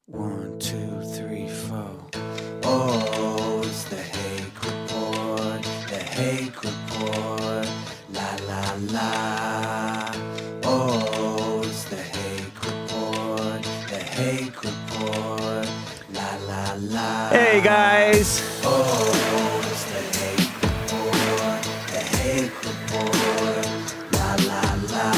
1, 2, 3, 4. Oh, it's the Hake Report, the Hake Report, la la la. Oh, it's the Hake Report, the Hake Report, la la la. Hey guys! Oh, it's the Hake Report, the Hake Report, la la la.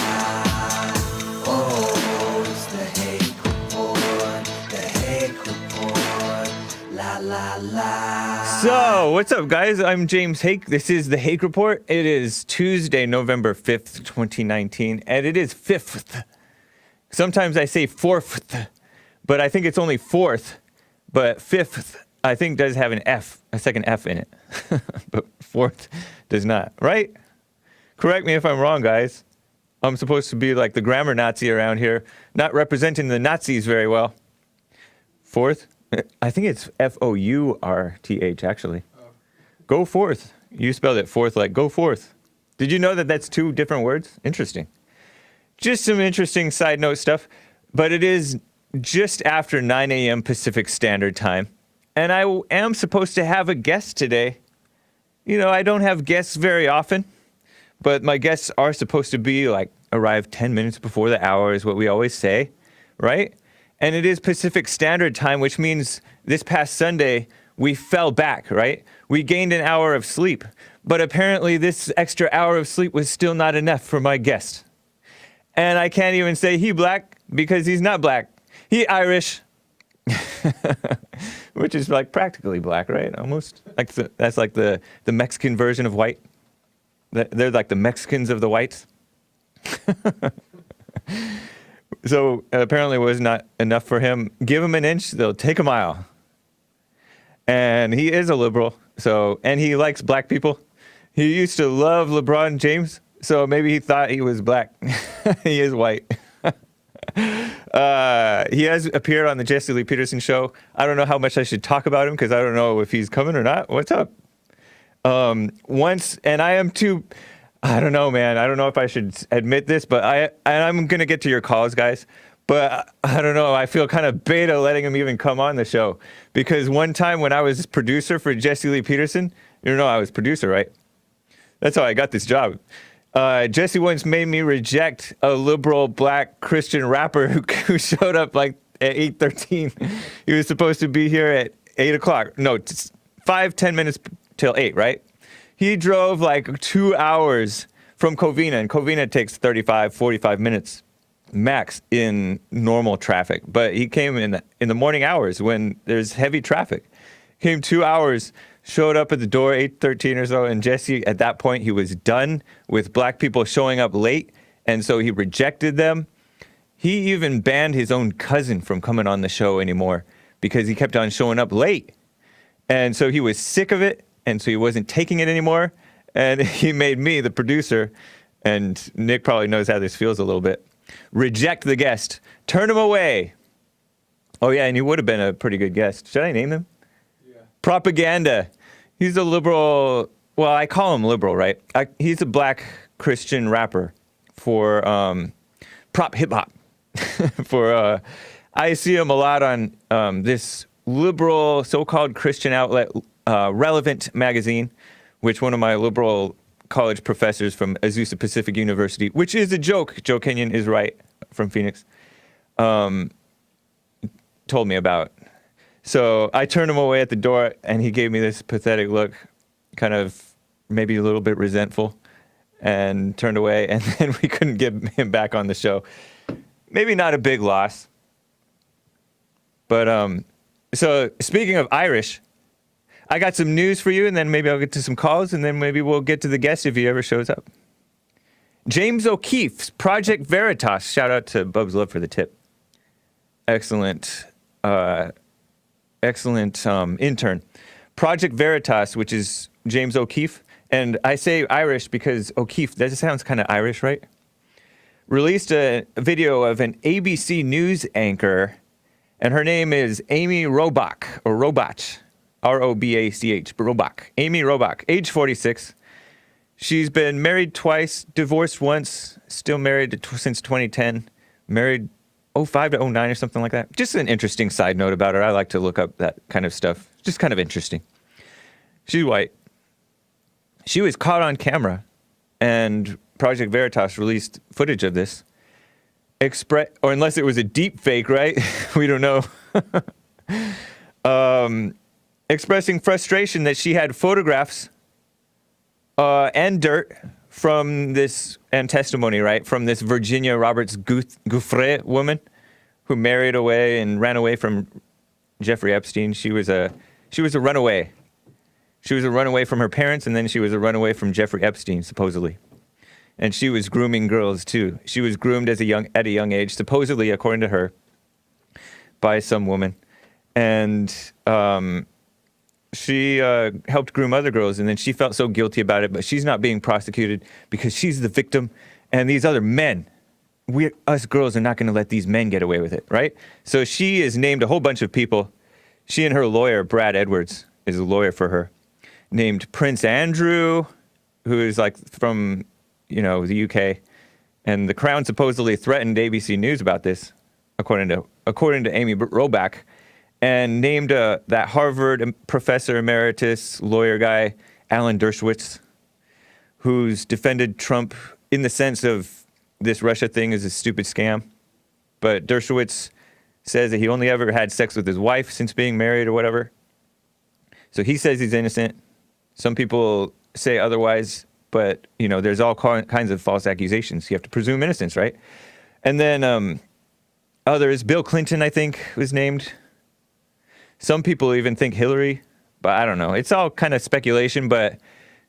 Oh, it's the Hake Report, the Hake Report, la la la. So, what's up guys? I'm James Hake. This is the Hake Report. It is Tuesday, November 5th, 2019, and it is 5th. Sometimes I say 4th, but I think it's only 4th. But 5th, I think, does have an F, a second F in it. But 4th does not, right? Correct me if I'm wrong, guys. I'm supposed to be like the grammar Nazi around here, not representing the Nazis very well. 4th? I think it's F-O-U-R-T-H, actually. Go forth. You spelled it forth like go forth. Did you know that that's two different words? Interesting. Just some interesting side note stuff. But it is just after 9 a.m. Pacific Standard Time. And I am supposed to have a guest today. You know, I don't have guests very often. But my guests are supposed to be like arrive 10 minutes before the hour is what we always say, right? And it is Pacific Standard Time, which means this past Sunday we fell back, right? We gained an hour of sleep. But apparently this extra hour of sleep was still not enough for my guest. And I can't even say he black because he's not black. He Irish. Which is like practically black, right? Almost. Like that's like the Mexican version of white. They're like the Mexicans of the whites. So apparently it was not enough for him. Give him an inch, they'll take a mile. And he is a liberal, and he likes black people. He used to love LeBron James, so maybe he thought he was black. He is white. He has appeared on the Jesse Lee Peterson show. I don't know how much I should talk about him because I don't know if he's coming or not. What's up? And I am too, I don't know, man. I don't know if I should admit this, but I'm going to get to your calls, guys. But I don't know. I feel kind of beta letting him even come on the show. Because one time when I was producer for Jesse Lee Peterson, you know I was producer, right? That's how I got this job. Jesse once made me reject a liberal black Christian rapper who showed up like at 8:13. He was supposed to be here at 8 o'clock. No, 5-10 minutes till 8, right? He drove like 2 hours from Covina, and Covina takes 45 minutes max in normal traffic. But he came in the morning hours when there's heavy traffic. Came 2 hours, showed up at the door 8:13 or so, and Jesse, at that point, he was done with black people showing up late, and so he rejected them. He even banned his own cousin from coming on the show anymore because he kept on showing up late. And so he was sick of it, and so he wasn't taking it anymore, and he made me, the producer, and Nick probably knows how this feels a little bit, reject the guest, turn him away. Oh yeah, and he would have been a pretty good guest. Should I name him? Yeah. Propaganda. He's a liberal, well, I call him liberal, right? He's a black Christian rapper for prop hip-hop. I see him a lot on this liberal so-called Christian outlet, Relevant magazine, which one of my liberal college professors from Azusa Pacific University, which is a joke, Joe Kenyon is right, from Phoenix, told me about. So I turned him away at the door, and he gave me this pathetic look, kind of maybe a little bit resentful, and turned away, and then we couldn't get him back on the show. Maybe not a big loss. But, so speaking of Irish, I got some news for you, and then maybe I'll get to some calls, and then maybe we'll get to the guest if he ever shows up. James O'Keefe's Project Veritas. Shout out to Bub's Love for the tip. Excellent intern. Project Veritas, which is James O'Keefe, and I say Irish because O'Keefe, that just sounds kind of Irish, right? Released a video of an ABC News anchor, and her name is Amy Robach, or Robach, R-O-B-A-C-H, Robach. Amy Robach, age 46. She's been married twice, divorced once, still married since 2010, married 05 to 09 or something like that. Just an interesting side note about her. I like to look up that kind of stuff. Just kind of interesting. She's white. She was caught on camera, and Project Veritas released footage of this. Or unless it was a deep fake, right? We don't know. Expressing frustration that she had photographs and dirt from this, and testimony, right, from this Virginia Roberts Gouffre woman who married away and ran away from Jeffrey Epstein. She was a runaway. She was a runaway from her parents, and then she was a runaway from Jeffrey Epstein, supposedly. And she was grooming girls too. She was groomed at a young age, supposedly, according to her, by some woman. And she helped groom other girls, and then she felt so guilty about it, but she's not being prosecuted because she's the victim, and these other men, us girls are not going to let these men get away with it, right? So she has named a whole bunch of people. She and her lawyer, Brad Edwards, is a lawyer for her, named Prince Andrew, who is like from, the UK, and the Crown supposedly threatened ABC News about this, according to Amy Robach, and named that Harvard professor emeritus lawyer guy, Alan Dershowitz, who's defended Trump in the sense of this Russia thing is a stupid scam. But Dershowitz says that he only ever had sex with his wife since being married or whatever. So he says he's innocent. Some people say otherwise, but, there's all kinds of false accusations. You have to presume innocence, right? And then others, Bill Clinton, I think, was named. Some people even think Hillary, but I don't know. It's all kind of speculation, but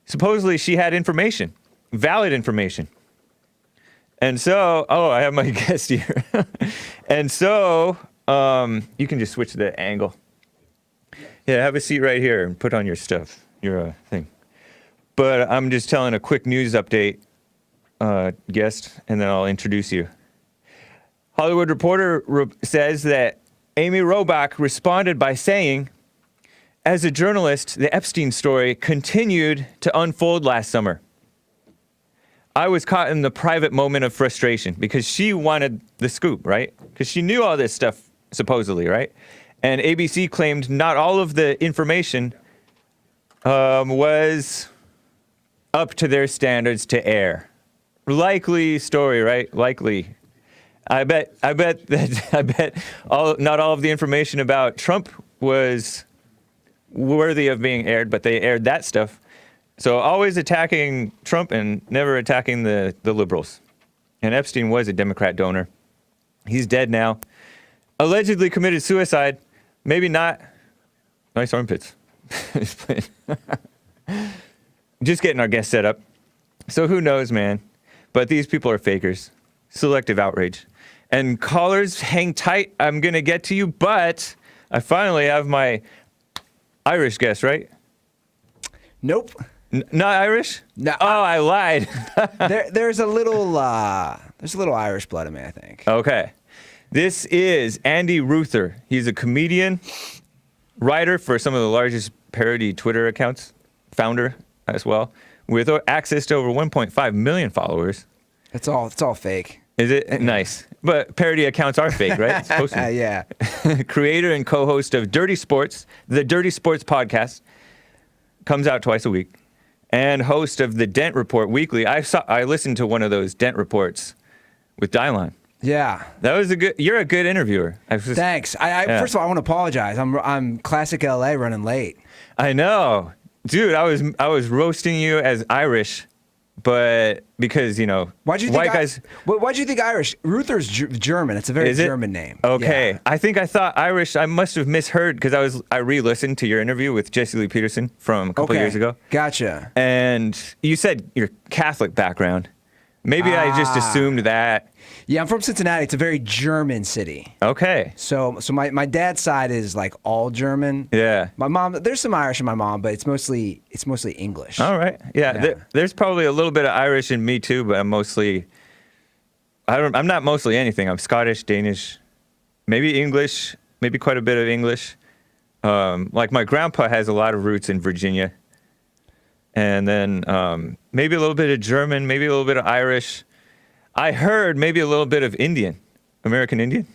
supposedly she had information, valid information. And so, I have my guest here. And so, you can just switch the angle. Yeah, have a seat right here and put on your stuff, your thing. But I'm just telling a quick news update, guest, and then I'll introduce you. Hollywood Reporter says that Amy Robach responded by saying, as a journalist, the Epstein story continued to unfold last summer. I was caught in the private moment of frustration because she wanted the scoop, right? Because she knew all this stuff, supposedly, right? And ABC claimed not all of the information was up to their standards to air. Likely story, right? Likely. I bet not all of the information about Trump was worthy of being aired, but they aired that stuff. So always attacking Trump and never attacking the liberals. And Epstein was a Democrat donor. He's dead now. Allegedly committed suicide. Maybe not. Nice armpits. Just getting our guest set up. So who knows, man? But these people are fakers. Selective outrage. And callers, hang tight. I'm going to get to you, but I finally have my Irish guest, right? Nope. Not Irish? No. Oh, I lied. There's a little Irish blood in me, I think. Okay. This is Andy Ruther. He's a comedian, writer for some of the largest parody Twitter accounts, founder as well, with access to over 1.5 million followers. It's all fake. Is it? Yeah. Nice. But parody accounts are fake, right? It's supposed to be. Yeah. Creator and co-host of Dirty Sports, the Dirty Sports podcast, comes out twice a week, and host of the Dent Report weekly. I listened to one of those Dent Reports with Dylon. Yeah. That was you're a good interviewer. Thanks. First of all, I want to apologize. I'm classic LA running late. I know. Dude, I was roasting you as Irish, but because, Why'd you white guys. Why'd you think Irish? Ruther's German. It's a very German name. Okay. Yeah. I thought Irish. I must have misheard because I re-listened to your interview with Jesse Lee Peterson from a couple years ago. Gotcha. And you said your Catholic background. Maybe I just assumed that. Yeah, I'm from Cincinnati. It's a very German city. Okay. So my dad's side is like all German. Yeah. My mom, there's some Irish in my mom, but it's mostly English. All right. Yeah. There's probably a little bit of Irish in me too, but I'm not mostly anything. I'm Scottish, Danish, maybe English, maybe quite a bit of English. Like my grandpa has a lot of roots in Virginia. And then maybe a little bit of German, maybe a little bit of Irish. I heard maybe a little bit of Indian, American Indian.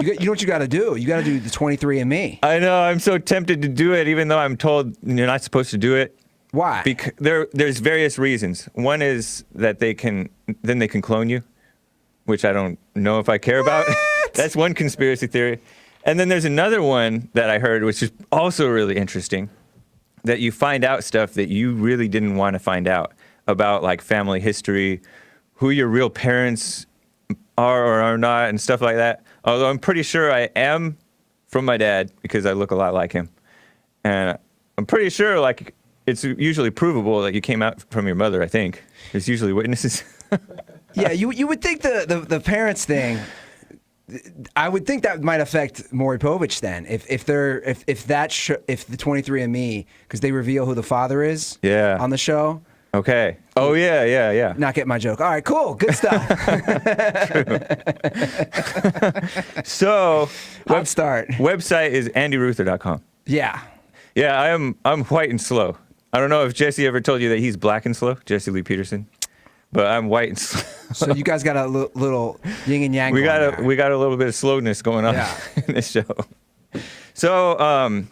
You know what you got to do? You got to do the 23andMe. I know. I'm so tempted to do it, even though I'm told you're not supposed to do it. Why? Because there's various reasons. One is that they can clone you, which I don't know if I care about. That's one conspiracy theory. And then there's another one that I heard, which is also really interesting, that you find out stuff that you really didn't want to find out about, like family history, who your real parents are or are not, and stuff like that. Although I'm pretty sure I am from my dad because I look a lot like him. And I'm pretty sure, like, it's usually provable that you came out from your mother, I think. There's usually witnesses. Yeah, you would think the parents thing, I would think that might affect Maury Povich then. If the 23andMe, because they reveal who the father is on the show. Okay. Oh, yeah. Not getting my joke. All right, cool. Good stuff. So, Hot start. Website is andyruther.com. Yeah. Yeah, I'm white and slow. I don't know if Jesse ever told you that he's black and slow, Jesse Lee Peterson, but I'm white and slow. So you guys got a little yin and yang. We got a little bit of slowness going on in this show. So,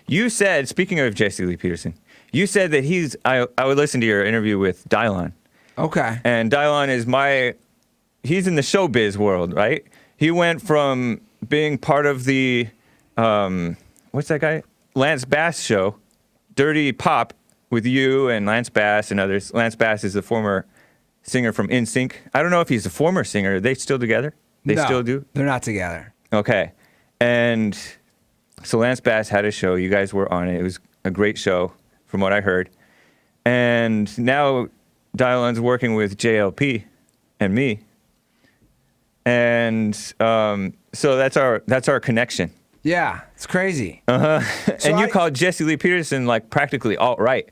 you said, speaking of Jesse Lee Peterson, you said that I would listen to your interview with Dylon. Okay. And Dylon is he's in the showbiz world, right? He went from being part of the, what's that guy? Lance Bass show, Dirty Pop, with you and Lance Bass and others. Lance Bass is the former singer from NSYNC. I don't know if he's a former singer. Are they still together? They still do? They're not together. Okay. And so Lance Bass had a show. You guys were on it. It was a great show, from what I heard. And now Dylon's working with JLP and me. And so that's our connection. Yeah, it's crazy. So and you I called Jesse Lee Peterson like practically alt-right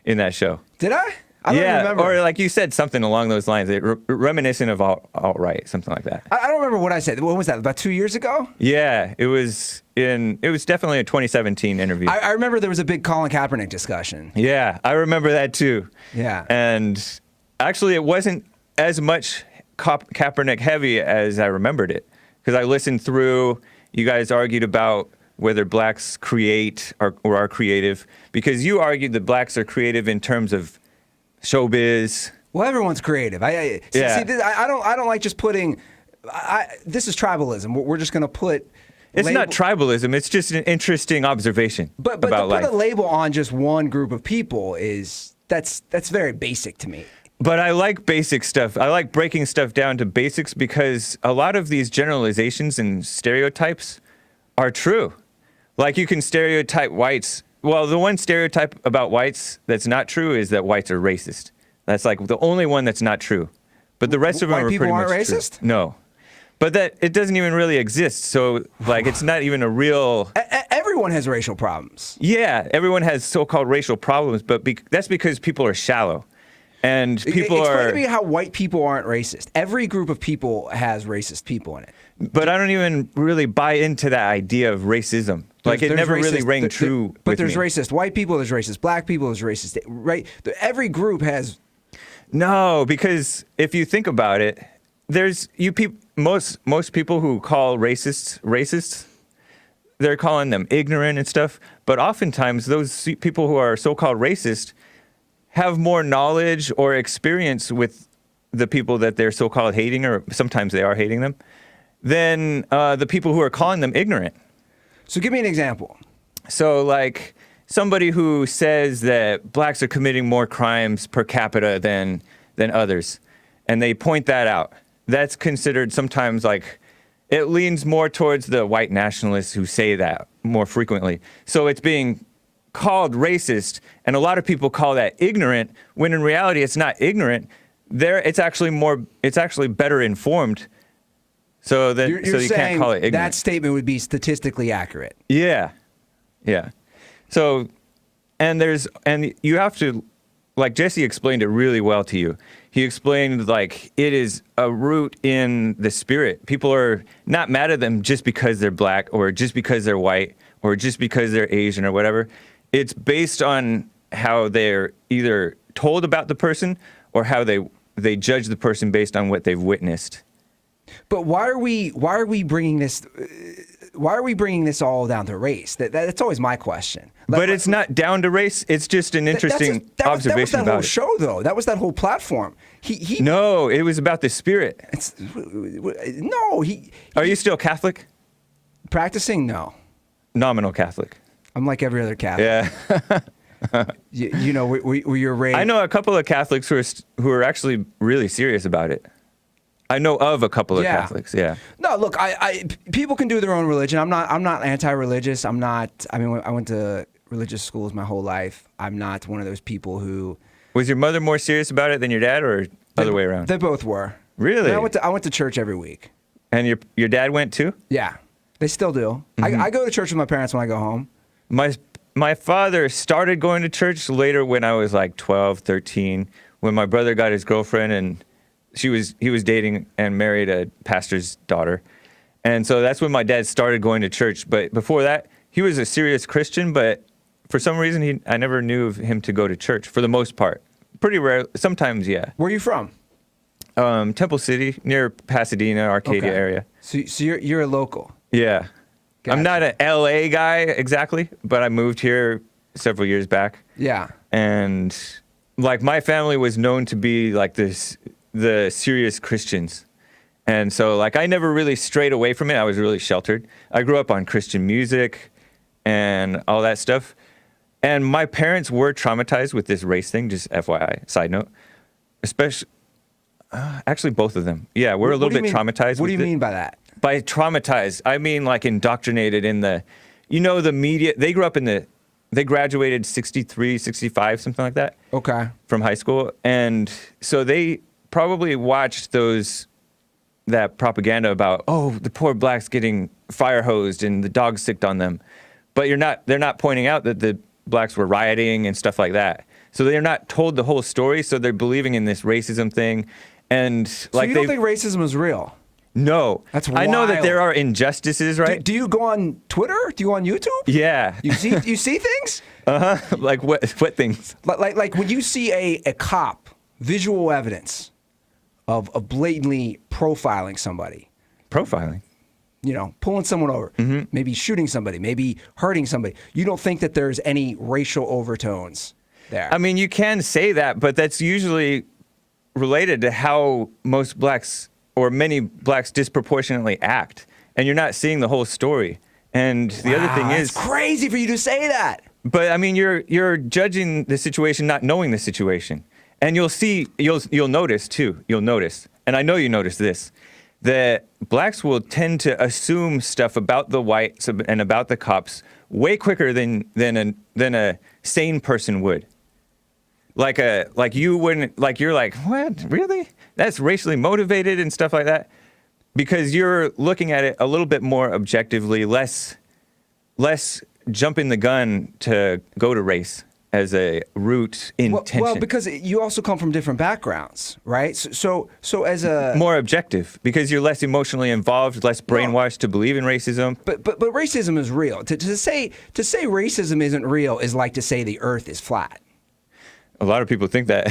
in that show. Did I? I don't remember. Or like you said something along those lines, reminiscent of alt-right, something like that. I don't remember what I said. When was that? About 2 years ago? Yeah, it was definitely a 2017 interview. I remember there was a big Colin Kaepernick discussion. Yeah, I remember that too. Yeah. And actually it wasn't as much Kaepernick heavy as I remembered it, because I listened through. You guys argued about whether blacks create or are creative, because you argued that blacks are creative in terms of showbiz. Well, everyone's creative. I don't like just putting. This is tribalism. We're just going to put. It's not tribalism. It's just an interesting observation but about life. But to put a label on just one group of people that's very basic to me. But I like basic stuff. I like breaking stuff down to basics, because a lot of these generalizations and stereotypes are true. Like, you can stereotype whites. Well, the one stereotype about whites that's not true is that whites are racist. That's like the only one that's not true. But the rest of them are pretty much true. White people aren't racist? No. But that it doesn't even really exist. So, like, it's not even a real. Everyone has racial problems. Yeah, everyone has so-called racial problems, but that's because people are shallow. And people Explain to me how white people aren't racist. Every group of people has racist people in it. But I don't even really buy into that idea of racism. Like, it never really rang true. But there's racist white people, there's racist black people, there's racist, right? Every group has. No, because if you think about it, there's most people who call racists, they're calling them ignorant and stuff. But oftentimes those people who are so-called racist have more knowledge or experience with the people that they're so-called hating, or sometimes they are hating them, than the people who are calling them ignorant. So give me an example. So, like, somebody who says that blacks are committing more crimes per capita than others, and they point that out, that's considered sometimes, like, it leans more towards the white nationalists who say that more frequently. So it's being called racist, and a lot of people call that ignorant, when in reality it's not ignorant. It's actually better informed. So you can't call it ignorant. That statement would be statistically accurate. Yeah. So, and you have to, like, Jesse explained it really well to you. He explained, like, it is a root in the spirit. People are not mad at them just because they're black, or just because they're white, or just because they're Asian, or whatever. It's based on how they're either told about the person, or how they judge the person based on what they've witnessed. But why are we bringing this? Why are we bringing this all down to race? That's always my question. But it's not down to race. It's just an interesting observation that was that about whole it. show, though. That was that whole platform. No, it was about the spirit. Are you still Catholic? Practicing? No. Nominal Catholic. I'm like every other Catholic. Yeah. you know, were you raised? I know a couple of Catholics who are actually really serious about it. I know of a couple of Catholics. Yeah. No, look, I people can do their own religion. I'm not anti-religious. I went to religious schools my whole life. I'm not one of those people who. Was your mother more serious about it than your dad, or other way around? They both were. Really? I went to church every week. And your dad went too? Yeah, they still do. I go to church with my parents when I go home. My father started going to church later when I was like 12, 13, when my brother got his girlfriend and he was dating and married a pastor's daughter. And so that's when my dad started going to church. But before that, he was a serious Christian, but for some reason I never knew of him to go to church for the most part. Pretty rare. Sometimes, yeah. Where are you from? Temple City, near Pasadena, Arcadia area. So you're a local. Yeah. Gotcha. I'm not an LA guy exactly, but I moved here several years back. Yeah. And like my family was known to be like the serious Christians. And so like I never really strayed away from it. I was really sheltered. I grew up on Christian music and all that stuff. And my parents were traumatized with this race thing, just FYI, side note. Especially, actually both of them. Yeah, we're a little bit traumatized. What do you mean by that? By traumatized, I mean like indoctrinated in the media. They grew up they graduated 63, 65, something like that. Okay. From high school. And so they probably watched that propaganda about, oh, the poor blacks getting fire hosed and the dogs sicked on them. But they're not pointing out that the blacks were rioting and stuff like that. So they're not told the whole story, so they're believing in this racism thing. And so you don't think racism is real? No. That's wild. I know that there are injustices, right? Do you go on Twitter? Do you go on YouTube? Yeah. You see things? Uh-huh. Like what things? Like when you see a cop, visual evidence of blatantly profiling somebody. Profiling? You know, pulling someone over, maybe shooting somebody, maybe hurting somebody. You don't think that there's any racial overtones there? I mean, you can say that, but that's usually related to how most blacks or many blacks disproportionately act, and you're not seeing the whole story. And the other thing is, it's crazy for you to say that. But I mean, you're judging the situation, not knowing the situation, and you'll notice too. You'll notice, and I know you notice this, that blacks will tend to assume stuff about the whites and about the cops way quicker than a sane person would. Like you wouldn't, like you're like, what, really? That's racially motivated and stuff like that, because you're looking at it a little bit more objectively, less jumping the gun to go to race as a root intention. Well, because you also come from different backgrounds, right? So as a more objective, because you're less emotionally involved, less brainwashed to believe in racism. But racism is real. To say racism isn't real is like to say the Earth is flat. A lot of people think that,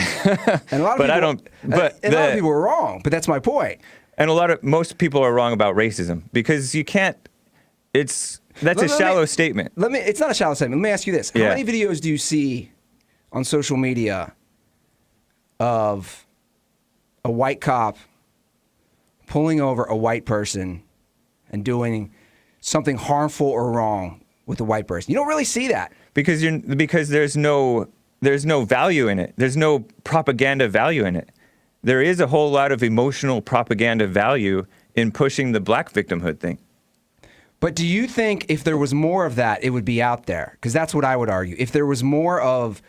and a lot of but people, I don't. But a lot of people are wrong. But that's my point. And most people are wrong about racism because you can't. That's a shallow statement. It's not a shallow statement. Let me ask you this: How many videos do you see on social media of a white cop pulling over a white person and doing something harmful or wrong with a white person? You don't really see that because there's no value in it. There's no propaganda value in it. There is a whole lot of emotional propaganda value in pushing the black victimhood thing. But do you think if there was more of that, it would be out there? Because that's what I would argue. If there was more of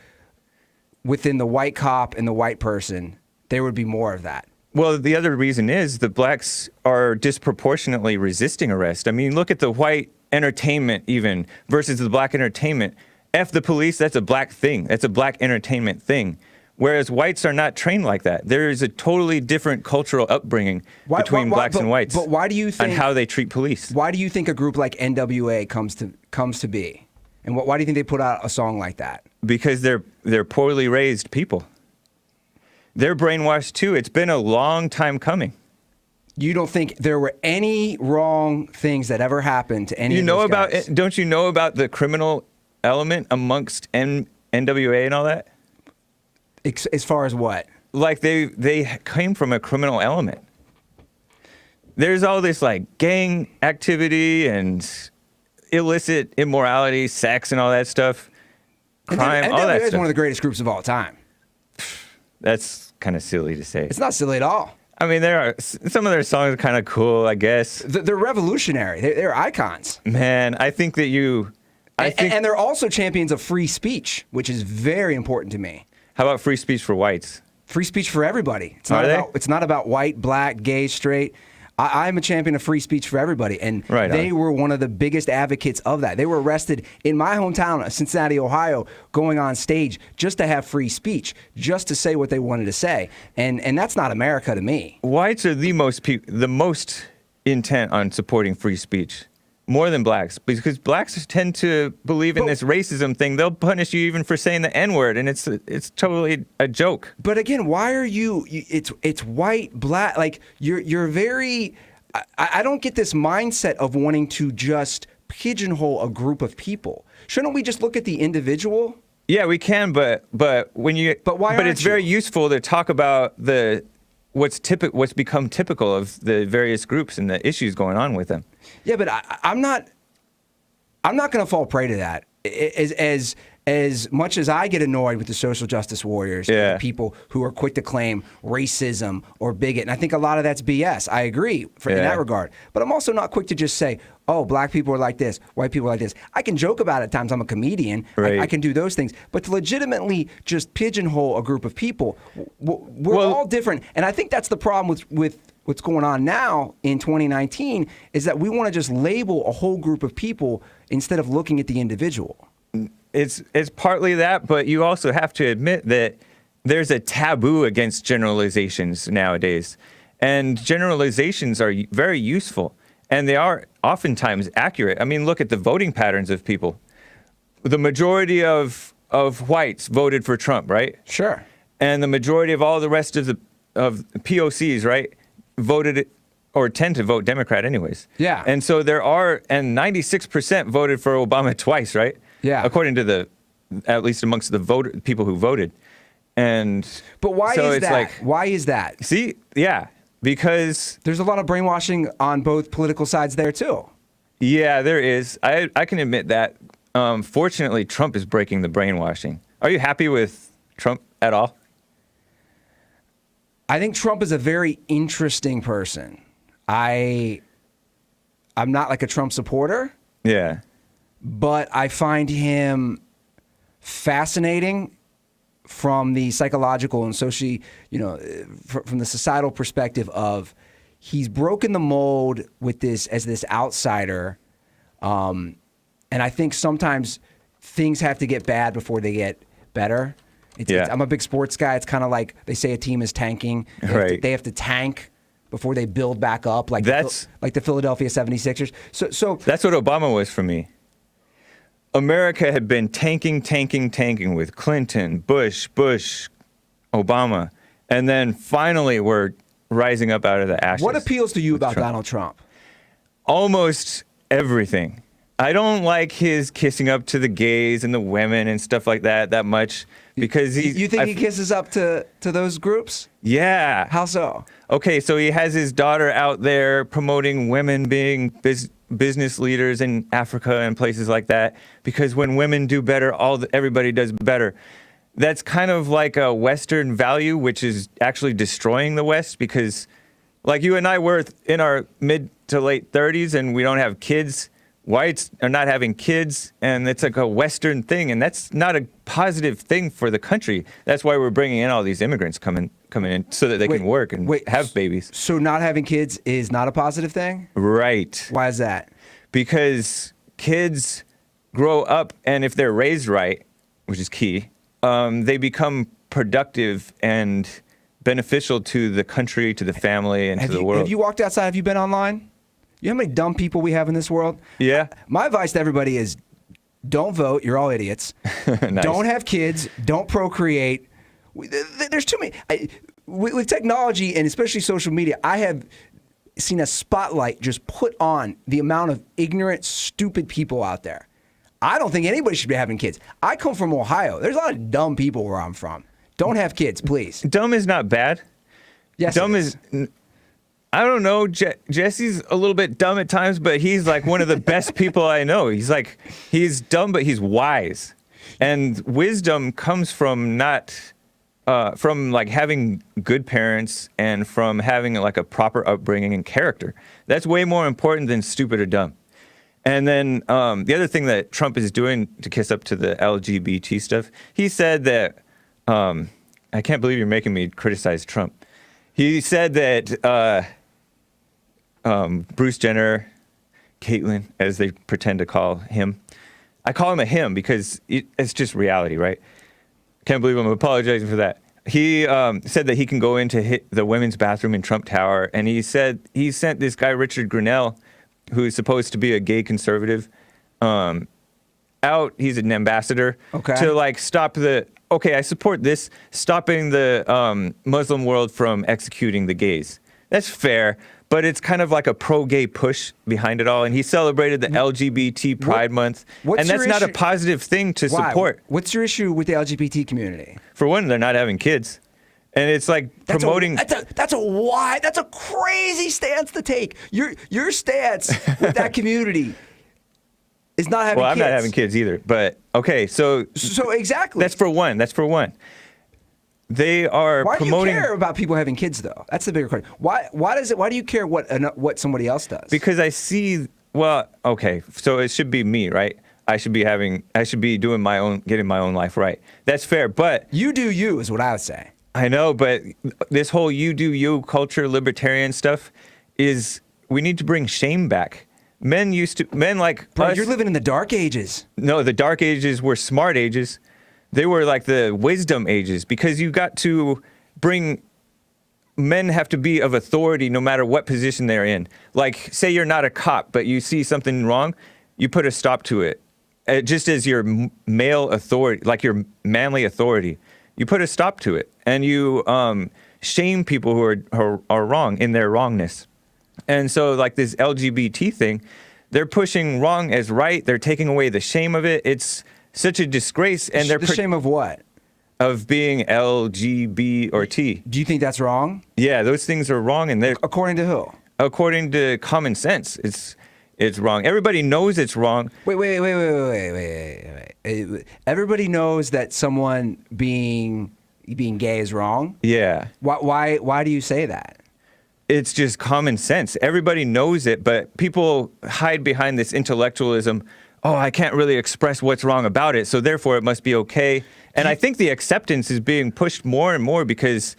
within the white cop and the white person, there would be more of that. Well, the other reason is the blacks are disproportionately resisting arrest. I mean, look at the white entertainment even versus the black entertainment. F the police, that's a black thing. That's a black entertainment thing. Whereas whites are not trained like that. There is a totally different cultural upbringing between blacks and whites. But why do you think... And how they treat police. Why do you think a group like NWA comes to be? And why do you think they put out a song like that? Because they're poorly raised people. They're brainwashed too. It's been a long time coming. You don't think there were any wrong things that ever happened to any of those guys? Don't you know about the criminal element amongst NWA and all that? As far as what? Like they came from a criminal element. There's all this like gang activity and illicit immorality, sex and all that stuff. Crime, all that stuff. It's one of the greatest groups of all time. That's kind of silly to say. It's not silly at all. I mean, some of their songs are kind of cool, I guess. They're revolutionary. They're icons. Man, I think that and they're also champions of free speech, which is very important to me. How about free speech for whites? Free speech for everybody. It's not about white, black, gay, straight. I'm a champion of free speech for everybody, and they were one of the biggest advocates of that. They were arrested in my hometown of Cincinnati, Ohio, going on stage just to have free speech, just to say what they wanted to say, and that's not America to me. Whites are the most intent on supporting free speech, more than blacks, because blacks tend to believe in this racism thing. They'll punish you even for saying the N-word, and it's totally a joke. But again, why are you? It's white, black. Like you're very. I don't get this mindset of wanting to just pigeonhole a group of people. Shouldn't we just look at the individual? Yeah, we can, but when you but it's very useful to talk about what's become typical of the various groups and the issues going on with them. Yeah, but I'm not going to fall prey to that. As much as I get annoyed with the social justice warriors, and people who are quick to claim racism or bigot, and I think a lot of that's BS. I agree in that regard. But I'm also not quick to just say, oh, black people are like this, white people are like this. I can joke about it at times. I'm a comedian. Right. I can do those things. But to legitimately just pigeonhole a group of people, we're all different. And I think that's the problem with what's going on now in 2019 is that we want to just label a whole group of people instead of looking at the individual. It's partly that, but you also have to admit that there's a taboo against generalizations nowadays. And generalizations are very useful, and they are oftentimes accurate. I mean, look at the voting patterns of people. The majority of whites voted for Trump, right? Sure. And the majority of all the rest of POCs, right, voted or tend to vote Democrat anyways. Yeah. And so 96% voted for Obama twice, right? Yeah. According to at least amongst the people who voted. But why is that? Why is that? See, yeah, because there's a lot of brainwashing on both political sides there too. Yeah, there is. I can admit that. Fortunately, Trump is breaking the brainwashing. Are you happy with Trump at all? I think Trump is a very interesting person. I'm not like a Trump supporter. Yeah. But I find him fascinating from the psychological and from the societal perspective of he's broken the mold with this as this outsider. And I think sometimes things have to get bad before they get better. I'm a big sports guy. It's kind of like they say a team is tanking. They have to tank before they build back up, like the Philadelphia 76ers. So that's what Obama was for me. America had been tanking with Clinton, Bush, Obama, and then finally we're rising up out of the ashes. What appeals to you about Donald Trump? Almost everything. I don't like his kissing up to the gays and the women and stuff like that much because You think he kisses up to those groups? Yeah. How so? Okay, so he has his daughter out there promoting women being business leaders in Africa and places like that because when women do better, everybody does better. That's kind of like a Western value, which is actually destroying the West because like you and I were in our mid to late 30s and we don't have kids. Whites are not having kids, and it's like a Western thing, and that's not a positive thing for the country. That's why we're bringing in all these immigrants coming in so that they can work and have babies. So not having kids is not a positive thing? Right. Why is that? Because kids grow up, and if they're raised right, which is key, they become productive and beneficial to the country, to the family, and to the world. Have you walked outside? Have you been online? You know how many dumb people we have in this world? Yeah. My advice to everybody is don't vote. You're all idiots. Nice. Don't have kids. Don't procreate. There's too many. With technology and especially social media, I have seen a spotlight just put on the amount of ignorant, stupid people out there. I don't think anybody should be having kids. I come from Ohio. There's a lot of dumb people where I'm from. Don't have kids, please. Dumb is not bad. Yes, dumb is. I don't know. Jesse's a little bit dumb at times, but he's like one of the best people I know. He's dumb, but he's wise, and wisdom comes from from like having good parents and from having like a proper upbringing and character. That's way more important than stupid or dumb. And then the other thing that Trump is doing to kiss up to the LGBT stuff, he said that, I can't believe you're making me criticize Trump. He said that Bruce Jenner, Caitlyn, as they pretend to call him, I call him a him because it's just reality, right? Can't believe I'm apologizing for that. He said that he can go into the women's bathroom in Trump Tower, and he said he sent this guy, Richard Grinnell, who's supposed to be a gay conservative, out. He's an ambassador to like stop I support this, stopping the Muslim world from executing the gays. That's fair, but it's kind of like a pro-gay push behind it all. And he celebrated the LGBT Pride Month, and that's not a positive thing to support. What's your issue with the LGBT community? For one, they're not having kids. And it's like promoting. That's a crazy stance to take. Your stance with that community is not having kids. Well, I'm not having kids either. But okay, so exactly. That's for one. They are promoting. Why do you care about people having kids though? That's the bigger question. Why do you care what somebody else does? Because I see. Well, okay, so it should be me, right? I should be doing getting my own life right. That's fair, but you do you is what I would say. I know, but this whole you do you culture, libertarian stuff we need to bring shame back. Men like Bro, us. you're living in the dark ages. No, the dark ages were smart ages. They were like the wisdom ages because you got to men have to be of authority no matter what position they're in. Like, say you're not a cop, but you see something wrong, you put a stop to it. Just as your male authority, like your manly authority, you put a stop to it. And you shame people who are wrong in their wrongness. And so like this LGBT thing, they're pushing wrong as right. They're taking away the shame of it. It's such a disgrace. And the shame of what? Of being LGBT or T. Do you think that's wrong? Yeah, those things are wrong. And they're according to who? According to common sense. It's wrong. Everybody knows it's wrong. Wait. Everybody knows that someone being gay is wrong? Yeah. Why do you say that? It's just common sense. Everybody knows it, but people hide behind this intellectualism. Oh, I can't really express what's wrong about it, so therefore it must be okay. And I think the acceptance is being pushed more and more because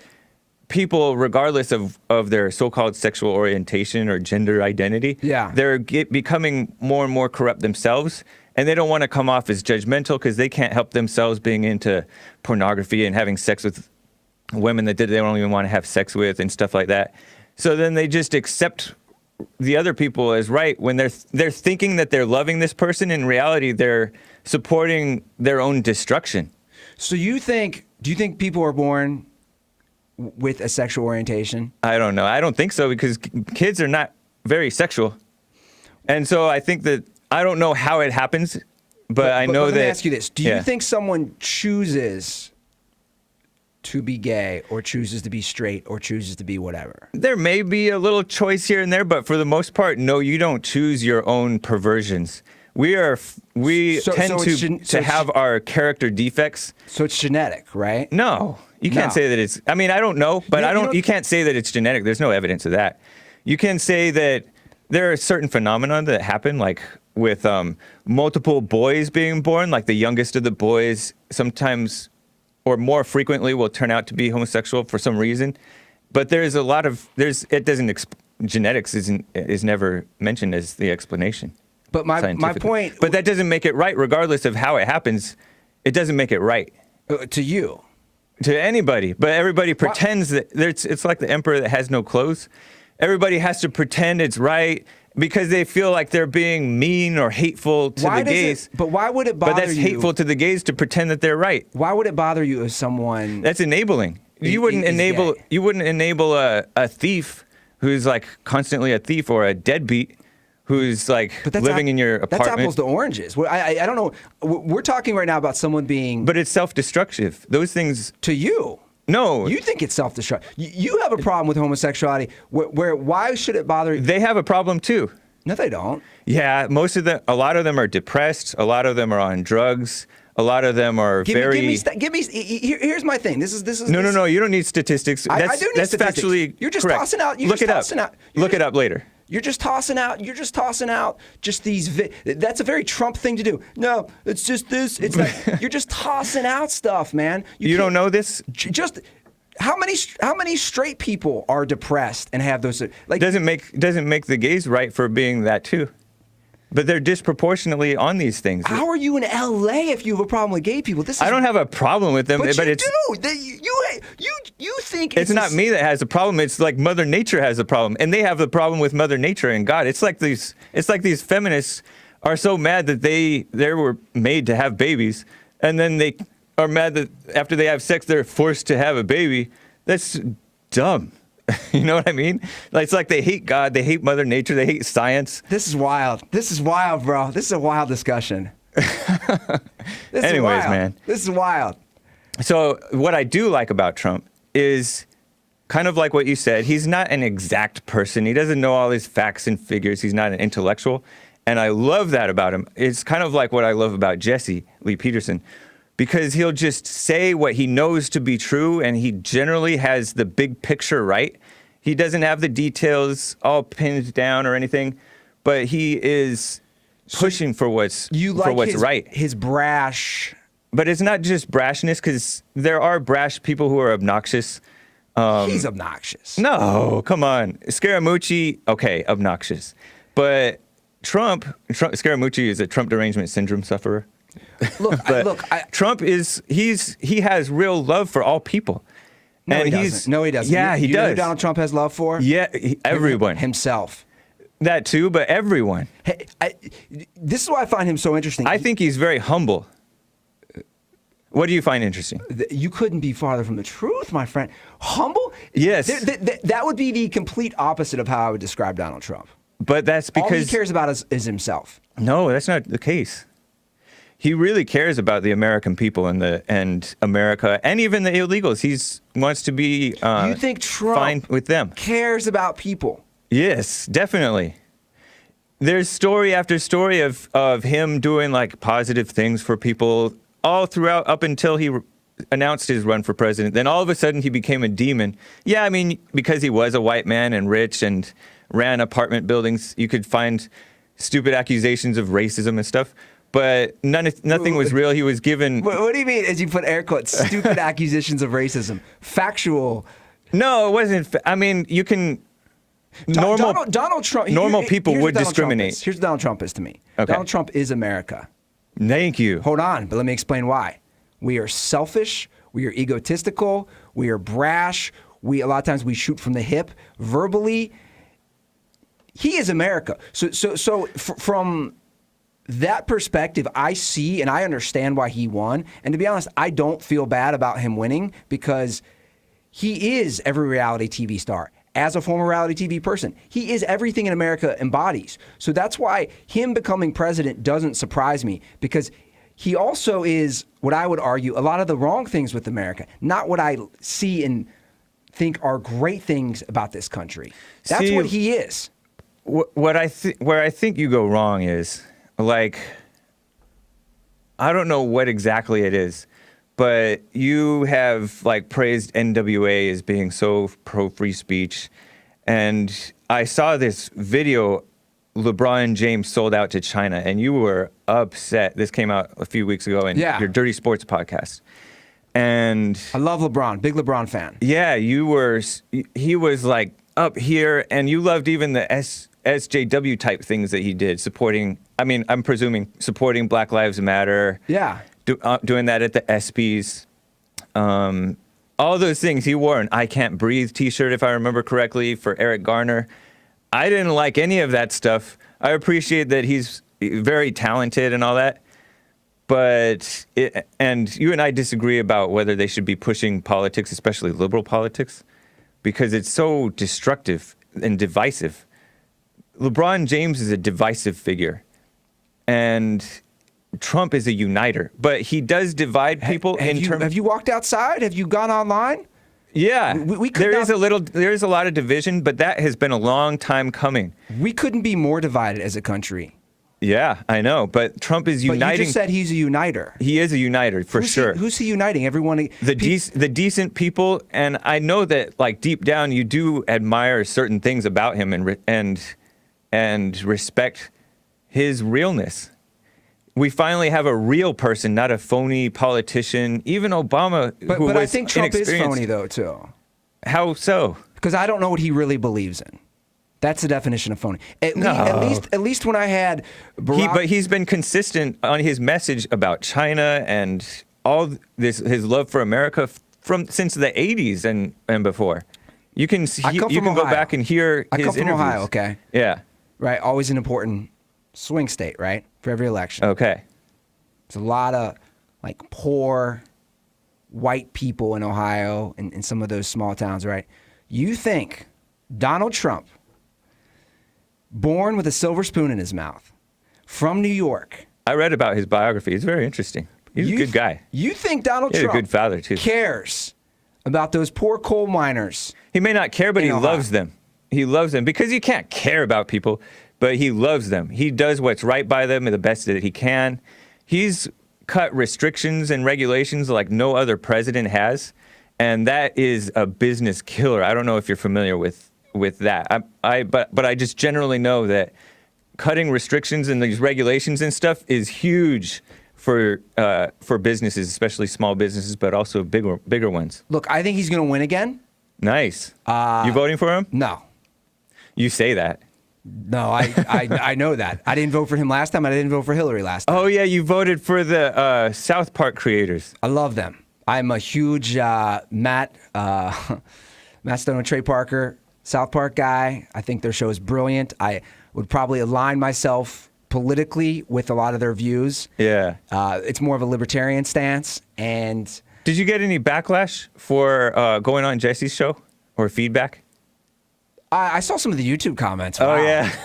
people, regardless of their so-called sexual orientation or gender identity, they're becoming more and more corrupt themselves. And they don't want to come off as judgmental because they can't help themselves being into pornography and having sex with women that they don't even want to have sex with and stuff like that. So then they just accept the other people as right when they're thinking that they're loving this person. In reality, they're supporting their own destruction. So do you think people are born with a sexual orientation? I don't know. I don't think so because kids are not very sexual. And so I think that I don't know how it happens, but I know that. Let me ask you this. Do you think someone chooses to be gay or chooses to be straight or chooses to be whatever? There may be a little choice here and there, but for the most part, no, you don't choose your own perversions. We tend to have our character defects. So it's genetic, right? No, you can't say that it's. I mean, I don't know, but you can't say that it's genetic. There's no evidence of that. You can say that there are certain phenomena that happen, like with multiple boys being born, like the youngest of the boys sometimes or more frequently will turn out to be homosexual for some reason. But there's a lot of genetics is never mentioned as the explanation. But my point. But that doesn't make it right, regardless of how it happens. It doesn't make it right. To you. To anybody. But everybody pretends that it's like the emperor that has no clothes. Everybody has to pretend it's right because they feel like they're being mean or hateful to the gays. But why would it bother you? But that's hateful to the gays to pretend that they're right. Why would it bother you if someone? That's enabling. You wouldn't enable a thief who's like constantly a thief or a deadbeat who's like living in your apartment. That's apples to oranges. I don't know. We're talking right now about someone being... But it's self-destructive. Those things... To you. No. You think it's self-destructive. You have a problem with homosexuality. Why should it bother you? They have a problem too. No, they don't. Yeah, a lot of them are depressed. A lot of them are on drugs. A lot of them are here's my thing. This is. No. You don't need statistics. I do need that's statistics. Factually You're just correct. tossing out. Look it up later. You're just tossing out just these. That's a very Trump thing to do. No, it's just this. It's like you're just tossing out stuff, man. You don't know this? Just how many straight people are depressed and have those like doesn't make the gays right for being that too. But they're disproportionately on these things. How are you in LA if you have a problem with gay people? I don't have a problem with them, but you it's do. You think it's not me that has a problem. It's like Mother Nature has a problem, and they have the problem with Mother Nature and God. It's like these feminists are so mad that they were made to have babies, and then they are mad that after they have sex they're forced to have a baby. That's dumb. You know what I mean? It's like they hate God, they hate Mother Nature, they hate science. This is wild, bro. This is a wild discussion. Anyways, man. This is wild. So what I do like about Trump is kind of like what you said. He's not an exact person. He doesn't know all his facts and figures. He's not an intellectual. And I love that about him. It's kind of like what I love about Jesse Lee Peterson. Because he'll just say what he knows to be true, and he generally has the big picture right. He doesn't have the details all pinned down or anything, but he is pushing for what's right. His brash. But it's not just brashness, because there are brash people who are obnoxious. He's obnoxious. No, come on. Scaramucci, okay, obnoxious. But Scaramucci is a Trump derangement syndrome sufferer. Look, Trump he has real love for all people. No, and he doesn't. No, he doesn't. Yeah, he does. You know who Donald Trump has love for? Yeah, everyone. Himself. That too, but everyone. Hey, this is why I find him so interesting. I think he's very humble. What do you find interesting? You couldn't be farther from the truth, my friend. Humble? Yes. That would be the complete opposite of how I would describe Donald Trump. But that's because all he cares about is himself. No, that's not the case. He really cares about the American people and America and even the illegals. He wants to be you think Trump fine with them. Cares about people? Yes, definitely. There's story after story of him doing like positive things for people all throughout up until he announced his run for president. Then all of a sudden he became a demon. Yeah, I mean, because he was a white man and rich and ran apartment buildings, you could find stupid accusations of racism and stuff. But nothing was real. He was given... What do you mean, as you put air quotes, stupid accusations of racism? Factual. No, it wasn't... I mean, you can... Donald Trump... Normal people would discriminate. Here's what Donald Trump is to me. Okay. Donald Trump is America. Thank you. Hold on, but let me explain why. We are selfish. We are egotistical. We are brash. A lot of times we shoot from the hip verbally. He is America. So from that perspective, I see and I understand why he won. And to be honest, I don't feel bad about him winning because he is every reality TV star. As a former reality TV person, he is everything in America embodies. So that's why him becoming president doesn't surprise me, because he also is, what I would argue, a lot of the wrong things with America, not what I see and think are great things about this country. That's what he is. Where I think you go wrong is, like, I don't know what exactly it is, but you have like praised NWA as being so pro free speech. And I saw this video LeBron James sold out to China, and you were upset. This came out a few weeks ago in your Dirty Sports podcast. And I love LeBron, big LeBron fan. Yeah, he was like up here, and you loved even the SJW type things that he did, supporting, I mean, I'm presuming supporting Black Lives Matter. Yeah. Doing that at the ESPYs. All those things. He wore an I Can't Breathe t-shirt, if I remember correctly, for Eric Garner. I didn't like any of that stuff. I appreciate that he's very talented and all that. But, and you and I disagree about whether they should be pushing politics, especially liberal politics, because it's so destructive. and divisive. LeBron James is a divisive figure, and Trump is a uniter. But he does divide people Have you walked outside? Have you gone online? Yeah, there is a lot of division, but that has been a long time coming. We couldn't be more divided as a country. Yeah, I know, but Trump is uniting. But you just said he's a uniter. He is a uniter for sure. Who's he uniting? Everyone. The decent people, and I know that like deep down you do admire certain things about him and respect his realness. We finally have a real person, not a phony politician. Even Obama, but I think Trump is phony though too. How so? Because I don't know what he really believes in. That's the definition of phony. At least when I had Barack, but he's been consistent on his message about China and all this, his love for America since the 80s and before. You can go back and hear his interviews. I come from Ohio, okay? Yeah. Right, always an important swing state, right? For every election. Okay. There's a lot of like poor white people in Ohio and in some of those small towns, right? You think Donald Trump, born with a silver spoon in his mouth, from New York. I read about his biography. He's very interesting. He's a good guy. You think Donald Trump a good father too. Cares about those poor coal miners? He may not care, but he loves them. He loves them because you can't care about people, but he loves them. He does what's right by them the best that he can. He's cut restrictions and regulations like no other president has, and that is a business killer. I don't know if you're familiar with that. But I just generally know that cutting restrictions and these regulations and stuff is huge for businesses, especially small businesses, but also bigger ones. Look, I think he's going to win again. Nice. You voting for him? No. You say that. No, I know that. I didn't vote for him last time. I didn't vote for Hillary last time. Oh yeah, you voted for the South Park creators. I love them. I'm a huge Matt Stone and Trey Parker South Park guy. I think their show is brilliant. I would probably align myself politically with a lot of their views. Yeah. It's more of a libertarian stance. And did you get any backlash for going on Jesse's show or feedback? I saw some of the YouTube comments. Wow. Oh, yeah.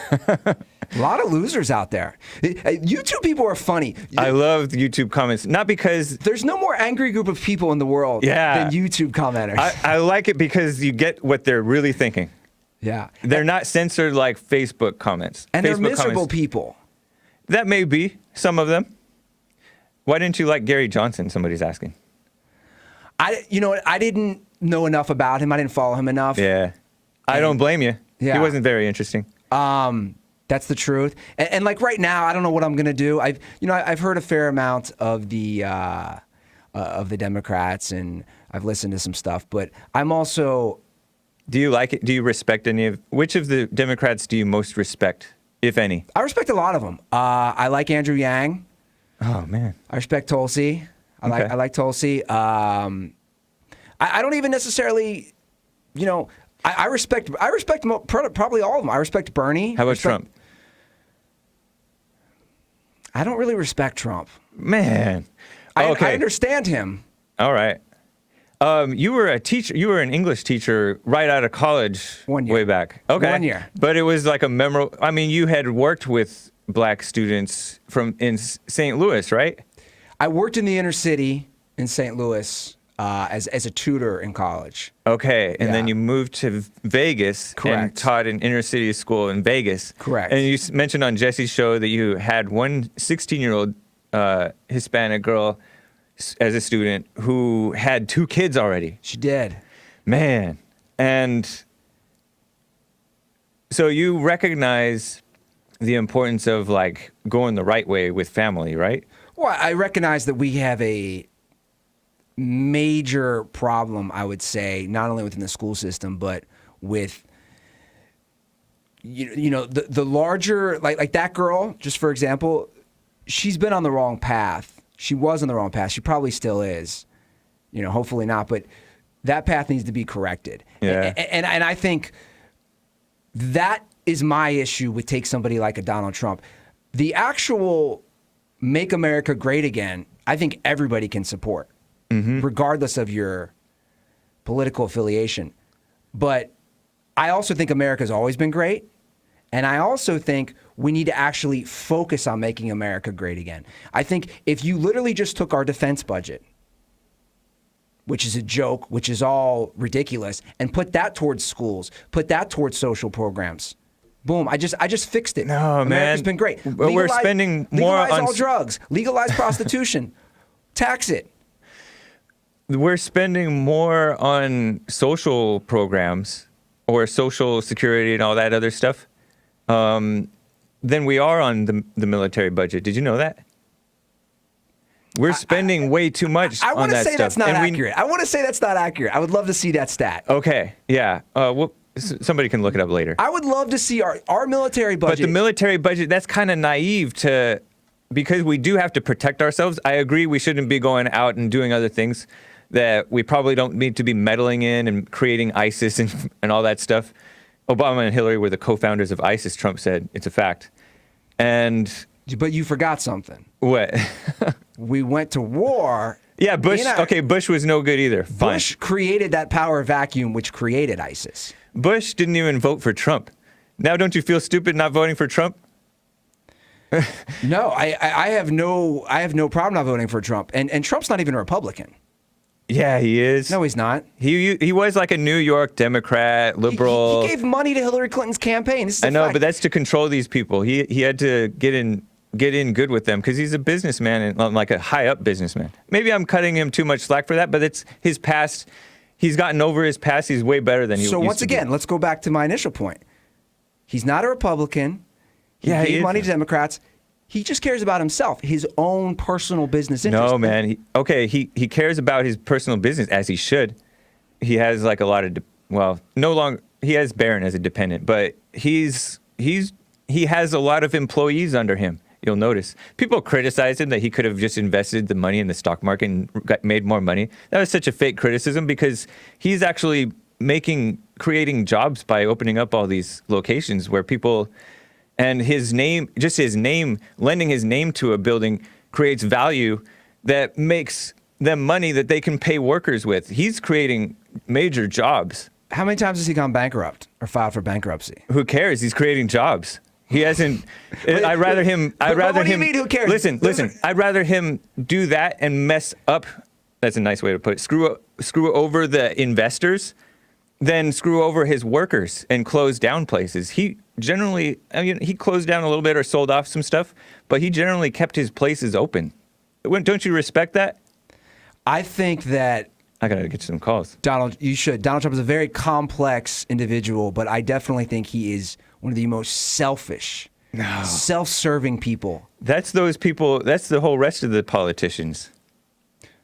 A lot of losers out there. YouTube people are funny. I love YouTube comments, not because... There's no more angry group of people in the world than YouTube commenters. I like it because you get what they're really thinking. Yeah. They're not censored like Facebook comments. And they're miserable people. That may be, some of them. Why didn't you like Gary Johnson, somebody's asking? I didn't know enough about him. I didn't follow him enough. Yeah. I don't blame you. Yeah. He wasn't very interesting. That's the truth. And like right now, I don't know what I'm gonna do. I've heard a fair amount of the Democrats, and I've listened to some stuff. But I'm also. Do you like it? Do you respect which of the Democrats do you most respect, if any? I respect a lot of them. I like Andrew Yang. Oh man. I respect Tulsi. I like Tulsi. I don't even necessarily, I respect probably all of them. I respect Bernie. How about Trump? I don't really respect Trump. Man. I understand him. All right. You were a teacher. You were an English teacher right out of college. 1 year. Way back. Okay. 1 year. But it was like a memorable. I mean, you had worked with black students in St. Louis, right? I worked in the inner city in St. Louis as a tutor in college. Okay, and then you moved to Vegas. Correct. And taught in inner city school in Vegas. Correct. And you mentioned on Jesse's show that you had one 16-year-old Hispanic girl as a student who had 2 kids already. She did. Man. And so you recognize the importance of like going the right way with family, right? Well, I recognize that we have a major problem, I would say, not only within the school system, but with the larger, like that girl, just for example, she's been on the wrong path. She was on the wrong path. She probably still is. Hopefully not, but that path needs to be corrected. Yeah. And I think that is my issue with take somebody like a Donald Trump. The actual Make America Great Again, I think everybody can support, regardless of your political affiliation. But I also think America's always been great. And I also think we need to actually focus on making America great again. I think if you literally just took our defense budget, which is a joke, which is all ridiculous, and put that towards schools, put that towards social programs, boom, I just fixed it. No, America's man. been great. But we're spending more legalize on all drugs, legalize prostitution, tax it. We're spending more on social programs or social security and all that other stuff than we are on the military budget. Did you know that? We're spending way too much I on want to that say stuff. that's not accurate. I want to say that's not accurate. I would love to see that stat. Okay, yeah. Somebody can look it up later. I would love to see our military budget. But the military budget, that's kind of naive because we do have to protect ourselves. I agree we shouldn't be going out and doing other things that we probably don't need to be meddling in and creating ISIS and all that stuff. Obama and Hillary were the co-founders of ISIS, Trump said. It's a fact. But you forgot something. What? We went to war. Yeah, Bush. Okay, Bush was no good either. Fine. Bush created that power vacuum, which created ISIS. Bush didn't even vote for Trump. Now, don't you feel stupid not voting for Trump? No, I have no problem not voting for Trump. And Trump's not even a Republican. Yeah, he is. No, he's not. He was like a New York Democrat, liberal. He gave money to Hillary Clinton's campaign. I know, but that's to control these people. He had to get in good with them because he's a businessman and like a high up businessman. Maybe I'm cutting him too much slack for that, but it's his past. He's gotten over his past. He's way better than he used to be. So once again, let's go back to my initial point. He's not a Republican. He gave money to Democrats. He just cares about himself, his own personal business interest. No, man. He cares about his personal business as he should. He has like a lot of he has Barron as a dependent, but he has a lot of employees under him. You'll notice people criticize him that he could have just invested the money in the stock market and made more money. That was such a fake criticism because he's actually creating jobs by opening up all these locations where people. And his name, lending his name to a building creates value that makes them money that they can pay workers with. He's creating major jobs. How many times has he gone bankrupt or filed for bankruptcy? Who cares? He's creating jobs. He hasn't. I'd rather him. What do you mean, who cares? Listen. I'd rather him do that and mess up. That's a nice way to put it. Screw over the investors, than screw over his workers and close down places. He closed down a little bit or sold off some stuff, but he generally kept his places open. Don't you respect that? I think that I gotta get some calls. You should. Donald Trump is a very complex individual, but I definitely think he is one of the most selfish, self-serving people. That's those people. That's the whole rest of the politicians.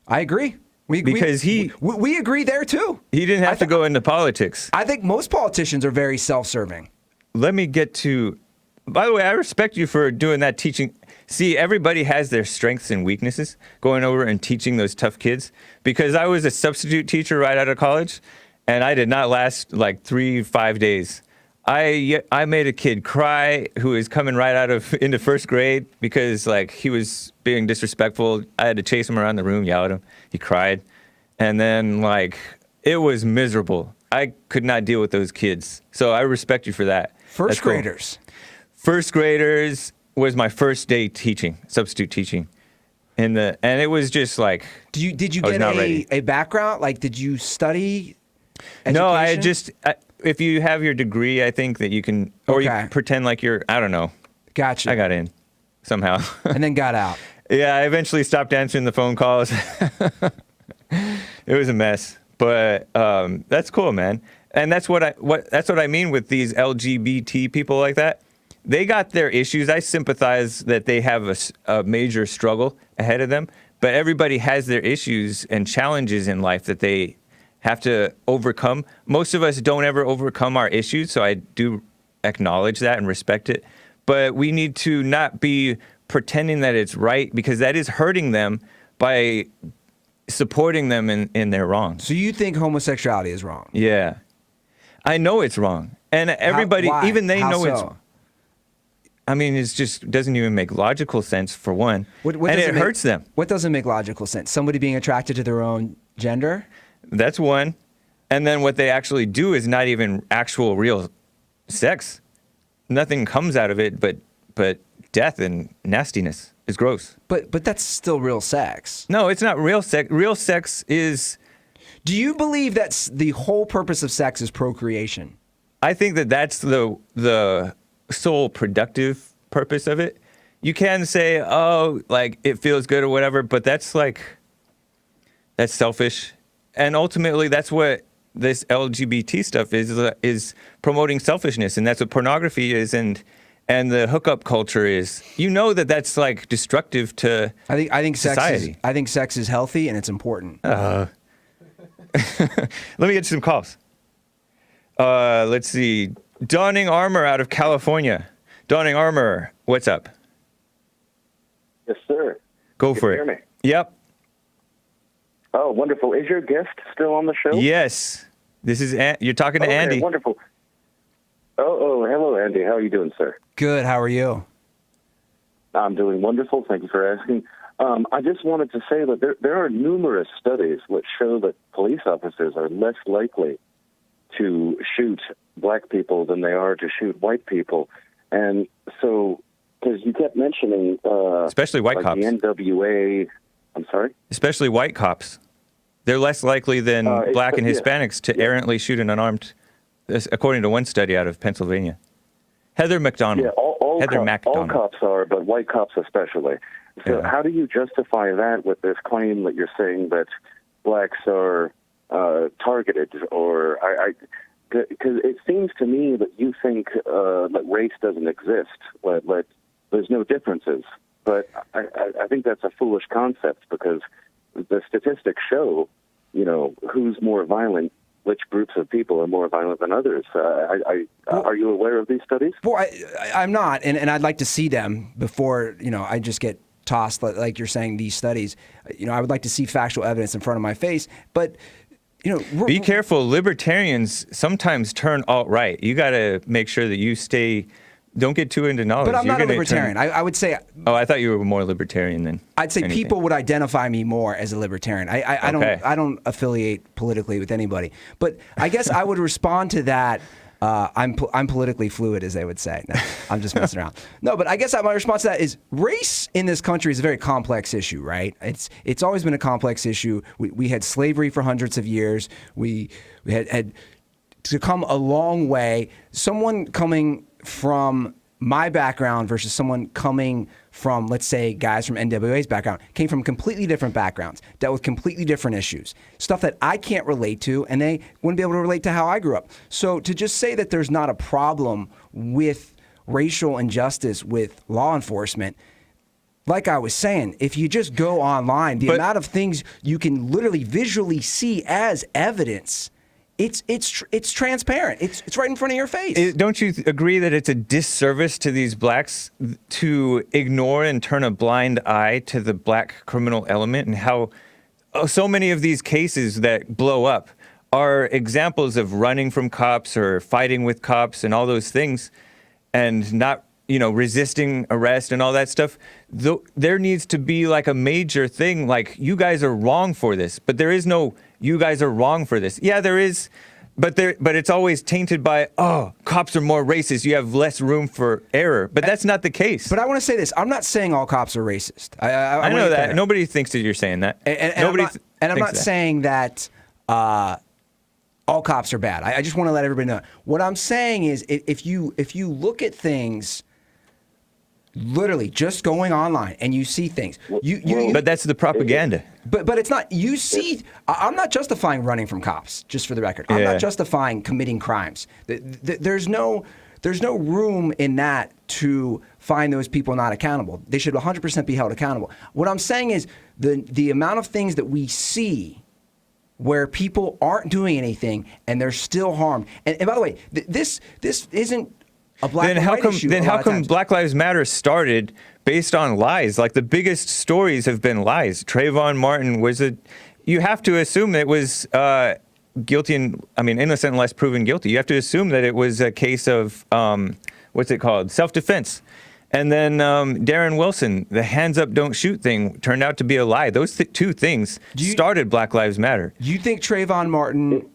I agree. We agree there too. He didn't have to go into politics. I think most politicians are very self-serving. Let me get to. By the way, I respect you for doing that teaching. See, everybody has their strengths and weaknesses. Going over and teaching those tough kids, because I was a substitute teacher right out of college, and I did not last like 3-5 days. I made a kid cry who is coming right into first grade because like he was being disrespectful. I had to chase him around the room, yell at him. He cried. And then like it was miserable. I could not deal with those kids. So I respect you for that. First graders. First graders was my first day teaching, substitute teaching. And it was just like Did you get a background? Like did you study education? No, if you have your degree, I think that you can, or you pretend like you're, I don't know. Gotcha. I got in somehow. And then got out. Yeah, I eventually stopped answering the phone calls. It was a mess, but that's cool, man. And that's what I mean with these LGBT people like that. They got their issues. I sympathize that they have a major struggle ahead of them, but everybody has their issues and challenges in life that they have to overcome. Most of us don't ever overcome our issues, so I do acknowledge that and respect it. But we need to not be pretending that it's right, because that is hurting them by supporting them in their wrong. So you think homosexuality is wrong? Yeah. I know it's wrong. And everybody, even they know it's wrong. I mean, it just doesn't even make logical sense, for one. And it hurts them. What doesn't make logical sense? Somebody being attracted to their own gender? That's one. And then what they actually do is not even actual real sex. Nothing comes out of it but death and nastiness. It's gross. But that's still real sex. No, it's not real sex. Real sex is... Do you believe that's the whole purpose of sex is procreation? I think that's the sole productive purpose of it. You can say, oh, like it feels good or whatever, but that's selfish. And ultimately that's what this LGBT stuff is promoting selfishness, and that's what pornography is, and the hookup culture is. You know that's like destructive to I think society. I think sex is healthy and it's important. Let me get some calls. Let's see. Donning Armour out of California. Donning Armour, what's up? Yes, sir. Go Can for you it. hear me? Yep. Oh, wonderful. Is your guest still on the show? Yes. This is you're talking to Andy. Wonderful. Oh, hello, Andy. How are you doing, sir? Good. How are you? I'm doing wonderful. Thank you for asking. I just wanted to say that there are numerous studies which show that police officers are less likely to shoot black people than they are to shoot white people. And so, because you kept mentioning... especially white cops. The NWA... I'm sorry? Especially white cops. They're less likely than black and Hispanics to errantly shoot an unarmed, according to one study out of Pennsylvania. Heather McDonald. Yeah, all cops are, but white cops especially. So how do you justify that with this claim that you're saying that blacks are targeted? Or because it seems to me that you think that race doesn't exist, that there's no differences. But I think that's a foolish concept, because the statistics show, who's more violent, which groups of people are more violent than others. Are you aware of these studies? Well, I'm not, and I'd like to see them before, I just get tossed, like you're saying, these studies. I would like to see factual evidence in front of my face, but... be careful. Libertarians sometimes turn alt-right. You got to make sure that you don't get too into knowledge. But I'm not a libertarian. I would say... Oh, I thought you were more libertarian than I'd say anything. People would identify me more as a libertarian. I don't affiliate politically with anybody. But I guess I would respond to that. I'm politically fluid, as they would say. No, I'm just messing around. No, but I guess my response to that is race in this country is a very complex issue, right? It's always been a complex issue. We had slavery for hundreds of years. We had to come a long way. Someone coming from my background versus someone coming from, let's say, guys from NWA's background, came from completely different backgrounds, dealt with completely different issues, stuff that I can't relate to, and they wouldn't be able to relate to how I grew up. So to just say that there's not a problem with racial injustice with law enforcement, like I was saying, if you just go online, the amount of things you can literally visually see as evidence, it's transparent. It's right in front of your face. Don't you agree that it's a disservice to these blacks to ignore and turn a blind eye to the black criminal element, and how so many of these cases that blow up are examples of running from cops or fighting with cops and all those things, and not resisting arrest and all that stuff? There needs to be like a major thing, like, you guys are wrong for this, but there is no you guys are wrong for this. Yeah, there is, but it's always tainted by, cops are more racist, you have less room for error. But that's not the case. But I want to say this. I'm not saying all cops are racist. I know that. Nobody thinks that you're saying that. I'm not saying that all cops are bad. I just want to let everybody know. What I'm saying is, if you look at things literally just going online and you see things, but that's the propaganda. But it's not. You see, I'm not justifying running from cops. Just for the record, I'm not justifying committing crimes. There's no room in that to find those people not accountable. They should 100% be held accountable. What I'm saying is the amount of things that we see where people aren't doing anything and they're still harmed. And by the way, this isn't a black and white issue. Then how come Black Lives Matter started based on lies? Like, the biggest stories have been lies. Trayvon Martin you have to assume that it was guilty innocent unless proven guilty. You have to assume that it was a case of, self-defense. And then Darren Wilson, the hands up, don't shoot thing turned out to be a lie. Those two things started Black Lives Matter. Do you think Trayvon Martin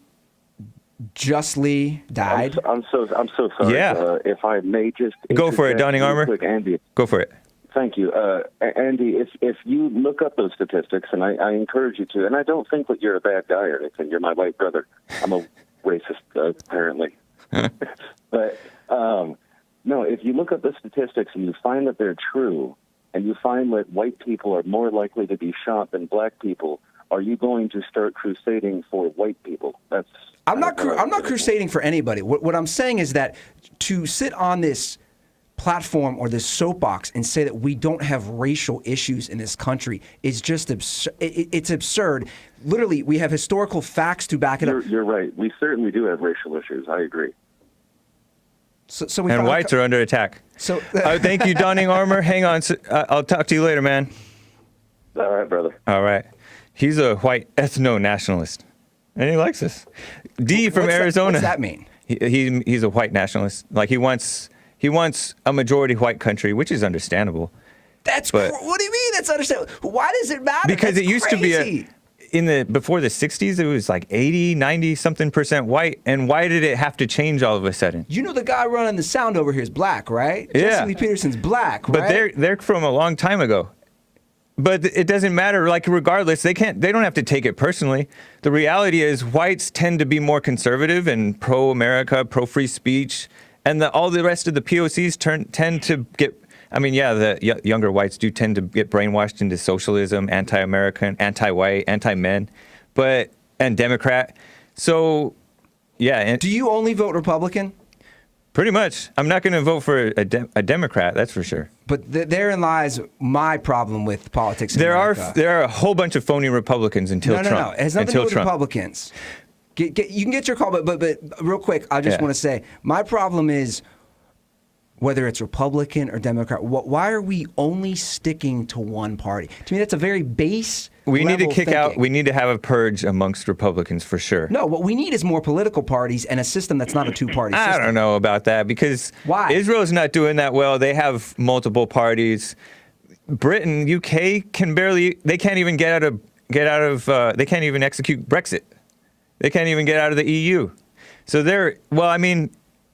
justly died. I'm so sorry. Yeah. If I may just go for it, Donning Armour. Quick, Andy. Go for it. Thank you, Andy. If you look up those statistics, and I encourage you to, and I don't think that you're a bad guy or anything. You're my white brother. I'm a racist, apparently. But no, if you look up the statistics and you find that they're true, and you find that white people are more likely to be shot than black people, are you going to start crusading for white people? I'm not crusading for anybody. What I'm saying is that to sit on this platform or this soapbox and say that we don't have racial issues in this country is just absurd. It's absurd. Literally, we have historical facts to back it up. You're right. We certainly do have racial issues. I agree. So we and whites are under attack. So thank you, Donning Armour. Hang on. I'll talk to you later, man. All right, brother. All right. He's a white ethno-nationalist, and he likes us. D from Arizona. What's that mean? He's a white nationalist. Like he wants a majority white country, which is understandable. What do you mean? That's understandable. Why does it matter? Because That's it used crazy. to be before the 60s, it was like 80, 90 something % white. And why did it have to change all of a sudden? You know the guy running the sound over here is black, right? Yeah. Jesse Lee Peterson's black, right? But they're from a long time ago. But it doesn't matter. Like regardless, they don't have to take it personally. The reality is whites tend to be more conservative and pro-America, pro-free speech, and all the rest of the POCs tend to get. I mean, yeah, the younger whites do tend to get brainwashed into socialism, anti-American, anti-white, anti-men, and Democrat. So, yeah. And do you only vote Republican? Pretty much. I'm not going to vote for a Democrat, that's for sure. But therein lies my problem with politics in America. There are a whole bunch of phony Republicans until Trump. No. It has nothing to do with Republicans. You can get your call, but real quick, I just want to say, my problem is whether it's Republican or Democrat, why are we only sticking to one party? To me, that's a very base We need to level kick thinking. out, we need to have a purge amongst Republicans for sure. No, what we need is more political parties and a system that's not a two-party system. I don't know about that because Why? Israel's not doing that well. They have multiple parties. Britain, UK they can't even they can't even execute Brexit. They can't even get out of the EU. So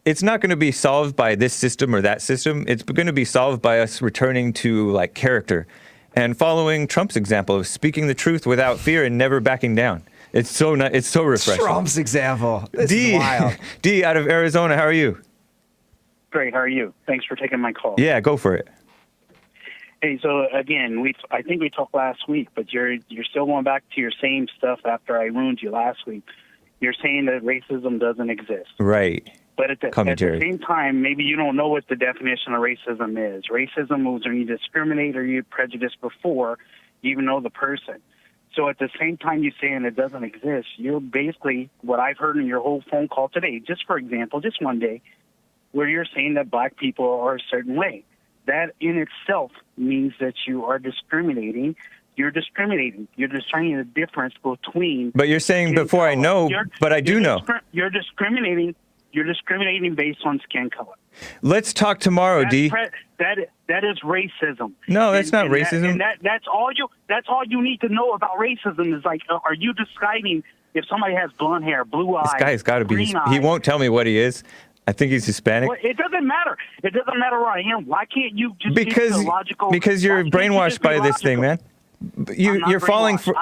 it's not going to be solved by this system or that system. It's going to be solved by us returning to like character and following Trump's example of speaking the truth without fear and never backing down. It's so refreshing. Trump's example. This is wild. D out of Arizona, how are you? Great. How are you? Thanks for taking my call. Yeah, go for it. Hey, so again, I think we talked last week, but you're still going back to your same stuff after I ruined you last week. You're saying that racism doesn't exist. Right. But at the same time, maybe you don't know what the definition of racism is. Racism was when you discriminate or you prejudice before you even know the person. So at the same time you're saying it doesn't exist, you're basically, what I've heard in your whole phone call today, just for example, just one day, where you're saying that black people are a certain way. That in itself means that you are discriminating. You're discriminating. You're deciding the difference between... But you're saying before I know, but I do know. You're discriminating. You're discriminating based on skin color. Let's talk tomorrow, D. That is racism. No, that's not racism. That's all you need to know about racism is like, are you deciding if somebody has blonde hair, blue eyes? This guy's got to be. He won't tell me what he is. I think he's Hispanic. Well, it doesn't matter. It doesn't matter where I am. Why can't you just get the logical? Because you're brainwashed by this thing, man. You're falling for.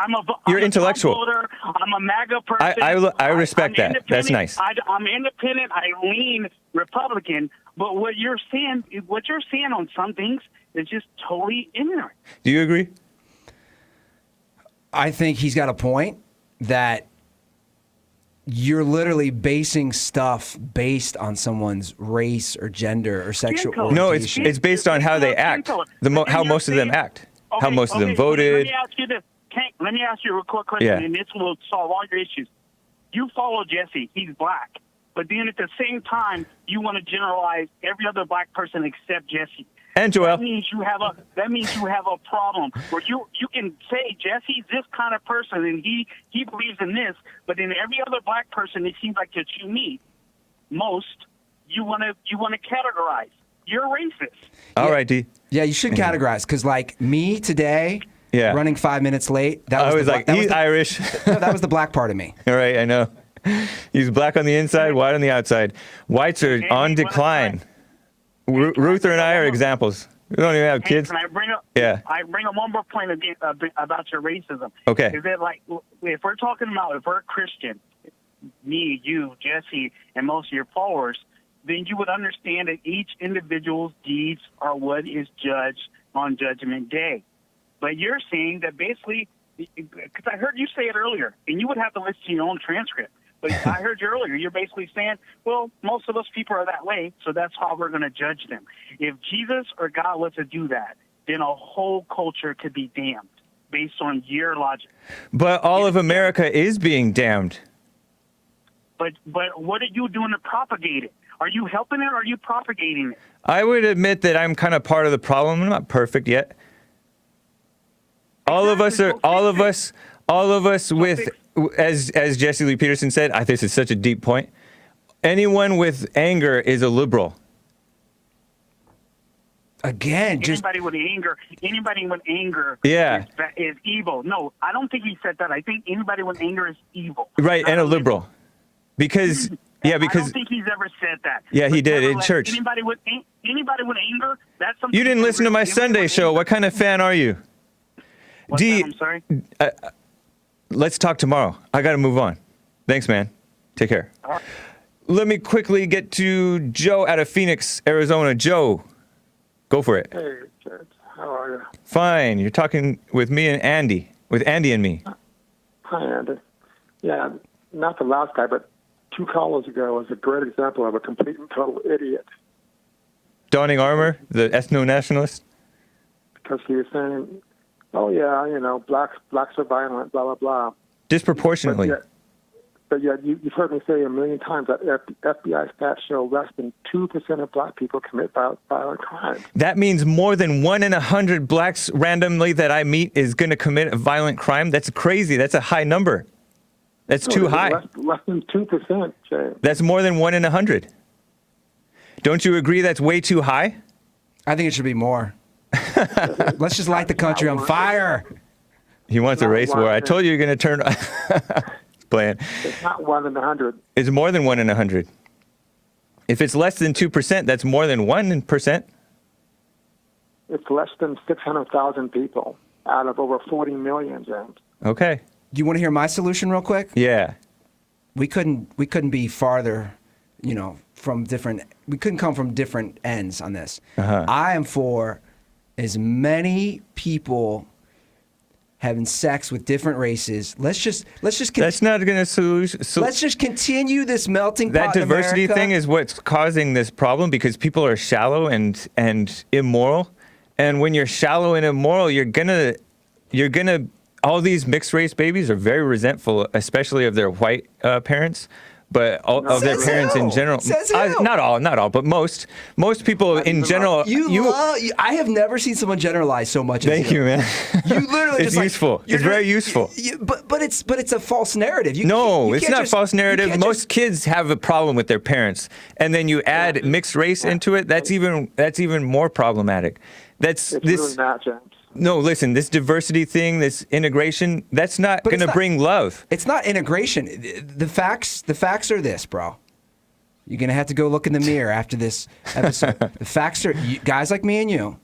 You're intellectual. Voter, I'm a MAGA person. I respect that. That's nice. I'm independent. I lean Republican. But what you're saying on some things is just totally ignorant. Do you agree? I think he's got a point that you're literally basing stuff based on someone's race or gender or sexual orientation. No, it's based on how they act. How most of them act. How most of them voted. Let me ask you this. Let me ask you a quick question, and this will solve all your issues. You follow Jesse. He's black. But then at the same time, you want to generalize every other black person except Jesse. And Joel. That means you have a problem where you can say Jesse's this kind of person and he believes in this, but in every other black person it seems like that you meet most you want to categorize. You're racist. All right, D. Yeah, you should categorize because like me today, running 5 minutes late. I was like, he's Irish. No, that was the black part of me. All right, I know. He's black on the inside, white on the outside. Whites are on decline. Ruther and I are examples. We don't even have kids. Can I bring up? Yeah. I bring up one more point again about your racism. Okay. Is that like if we're talking about if we're Christian, me, you, Jesse, and most of your followers, then you would understand that each individual's deeds are what is judged on Judgment Day. But you're saying that basically, because I heard you say it earlier, and you would have to listen to your own transcript. But I heard you earlier. You're basically saying, well, most of us people are that way, so that's how we're going to judge them. If Jesus or God was to do that, then a whole culture could be damned based on your logic. But all of America is being damned. But what are you doing to propagate it? Are you helping it or are you propagating it? I would admit that I'm kind of part of the problem. I'm not perfect yet. All of us with, as Jesse Lee Peterson said, I think this is such a deep point. Anyone with anger is a liberal. Again, anybody with anger yeah. is evil. No, I don't think he said that. I think anybody with anger is evil. Right, and a liberal. Because I don't think he's ever said that. Yeah, he did in church. Anybody with anger, that's something. You didn't listen to my Sunday show. What kind of fan are you? I'm sorry. Let's talk tomorrow. I got to move on. Thanks, man. Take care. Right. Let me quickly get to Joe out of Phoenix, Arizona. Joe, go for it. Hey, Jed. How are you? Fine. You're talking with me and Andy, with Andy and me. Hi, Andy. Yeah, not the last guy, but 2 callers ago was a great example of a complete and total idiot. Donning Armour, the ethno-nationalist? Because he was saying, oh, yeah, blacks are violent, blah, blah, blah. Disproportionately. But yet you've heard me say a million times that FBI stats show less than 2% of black people commit violent crimes. That means more than 1 in 100 blacks randomly that I meet is going to commit a violent crime? That's crazy. That's a high number. That's too high. Less than 2%, James. That's more than 1 in 100. Don't you agree that's way too high? I think it should be more. Let's just light the country on fire. He wants a race war. I told you you're going to turn... Playing. It's not 1 in 100. It's more than 1 in 100. If it's less than 2%, that's more than 1%. It's less than 600,000 people out of over 40 million, James. Okay. Do you want to hear my solution real quick? Yeah. We couldn't be farther, from different. We couldn't come from different ends on this. Uh-huh. I am for as many people having sex with different races. Let's just. That's not going to solution. Let's just continue this melting pot. That diversity in America. thing is what's causing this problem because people are shallow and immoral. And when you're shallow and immoral, you're gonna. All these mixed race babies are very resentful, especially of their white parents. But of their parents in general, not all, but most people in general. I have never seen someone generalize so much. Thank you, man. You literally it's useful. It's very useful. But it's a false narrative. It's not false narrative. Most kids have a problem with their parents, and then you add mixed race into it. That's even more problematic. It's really not, James. No, listen, this diversity thing, this integration, that's not going to bring love. It's not integration. The facts are this, bro. You're going to have to go look in the mirror after this episode. The facts are, guys like me and you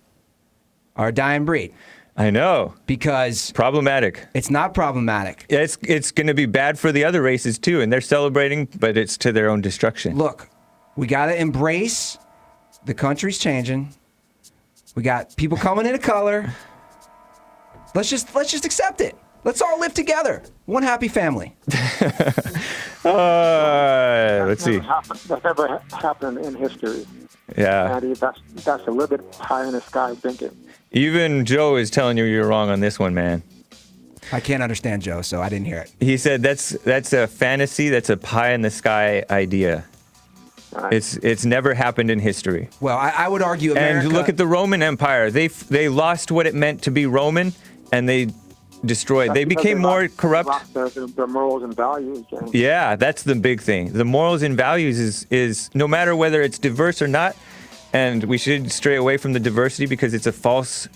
are a dying breed. I know. Because... Problematic. It's not problematic. It's going to be bad for the other races, too, and they're celebrating, but it's to their own destruction. Look, we got to embrace the country's changing. We got people coming into color. Let's just accept it. Let's all live together. One happy family. Let's see. That's never happened in history. Yeah. Andy, that's a little bit high in the sky thinking. Even Joe is telling you you're wrong on this one, man. I can't understand Joe, so I didn't hear it. He said that's a fantasy. That's a pie in the sky idea. Right. It's never happened in history. Well, I would argue America... And look at the Roman Empire. They lost what it meant to be Roman, and they destroyed. They became more corrupt. Their morals and values. James. Yeah, that's the big thing. The morals and values is no matter whether it's diverse or not, and we should stray away from the diversity because it's a false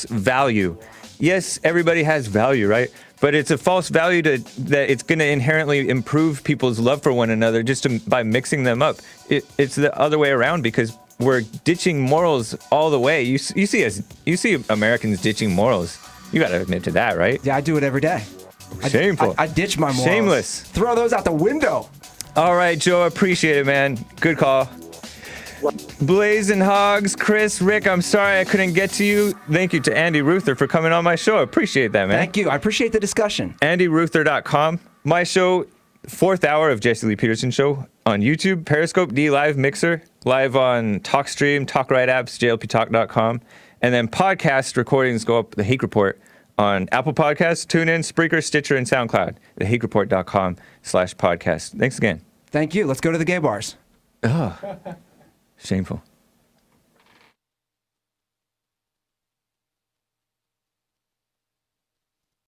value. yes, everybody has value, right? But it's a false value that it's going to inherently improve people's love for one another by mixing them up. It's the other way around because we're ditching morals all the way. You see Americans ditching morals. You got to admit to that, right? Yeah, I do it every day. Shameful. I ditch my morals. Shameless. Throw those out the window. All right, Joe, appreciate it, man. Good call. Blazing Hogs, Chris, Rick, I'm sorry I couldn't get to you. Thank you to Andy Ruther for coming on my show. Appreciate that, man. Thank you. I appreciate the discussion. AndyRuther.com. My show, 4th hour of Jesse Lee Peterson show on YouTube, Periscope, D Live, Mixer, live on TalkStream, TalkRight apps, JLPTalk.com. And then podcast recordings go up, The Hake Report, on Apple Podcasts, TuneIn, Spreaker, Stitcher, and SoundCloud. TheHakeReport.com/podcast. Thanks again. Thank you. Let's go to the gay bars. Oh, shameful.